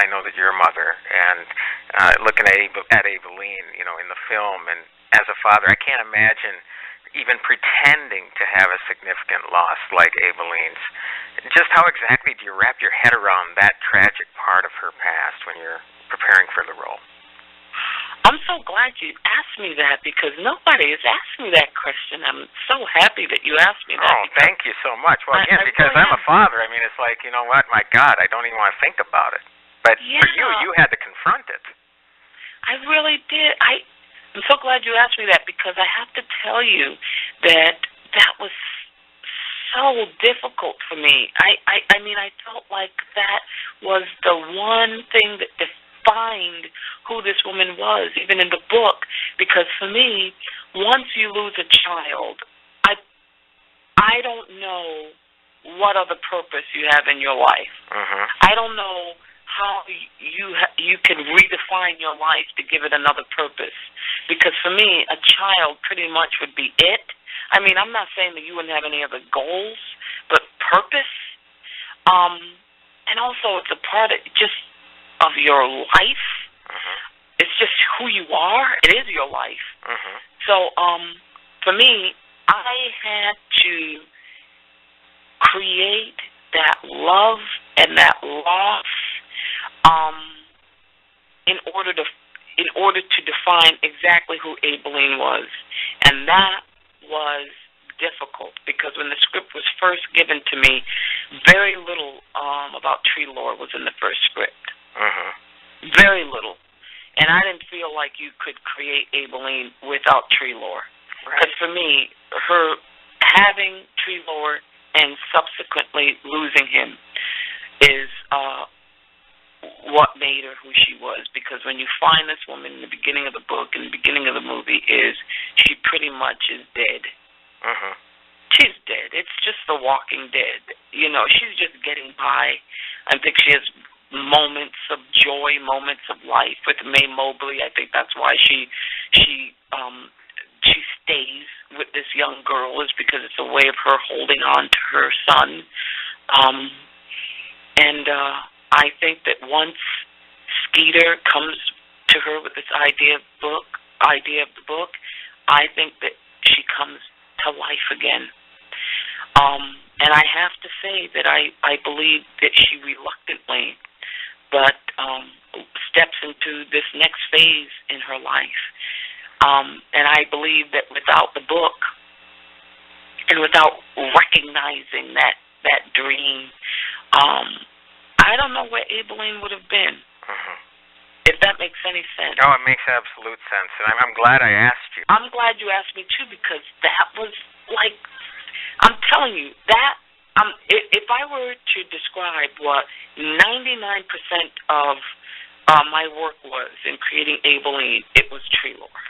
I know that you're a mother, and looking at Aibileen, in the film, and as a father, I can't imagine even pretending to have a significant loss like Abileen's. Just how exactly do you wrap your head around that tragic part of her past when you're preparing for the role? I'm so glad you asked me that, because nobody has asked me that question. I'm so happy that you asked me that. Oh, thank you so much. Well, again, because I'm a father, I mean, it's like, you know what, my God, I don't even want to think about it. But for you had to confront it. I really did. I'm so glad you asked me that, because I have to tell you that was so difficult for me. I mean, I felt like that was the one thing that defined who this woman was, even in the book. Because for me, once you lose a child, I don't know what other purpose you have in your life. Mm-hmm. I don't know how you can redefine your life to give it another purpose. Because for me, a child pretty much would be it. I mean, I'm not saying that you wouldn't have any other goals, but purpose. And also, it's a part of your life. Mm-hmm. It's just who you are. It is your life. Mm-hmm. So, for me, I had to create that love and that loss in order to define exactly who Aibileen was. And that was difficult, because when the script was first given to me, very little about tree lore was in the first script. Mm-hmm. Very little. And I didn't feel like you could create Aibileen without tree lore. Because for me, her having tree lore and subsequently losing him is what made her who she was. Because when you find this woman in the beginning of the book and the beginning of the movie, she pretty much is dead. Mm-hmm. She's dead. It's just the Walking Dead. She's just getting by. I think she has moments of joy, moments of life with Mae Mobley. I think that's why she stays with this young girl, is because it's a way of her holding on to her son. And I think that once Skeeter comes to her with this idea of the book, I think that she comes to life again. And I have to say that I believe that she reluctantly, but steps into this next phase in her life. And I believe that without the book and without recognizing that dream, I don't know where Aibileen would have been. Mm-hmm. If that makes any sense. Oh, it makes absolute sense, and I'm glad I asked you. I'm glad you asked me, too, because that was like, I'm telling you, that, if I were to describe what 99% of my work was in creating Aibileen, it was tree lore.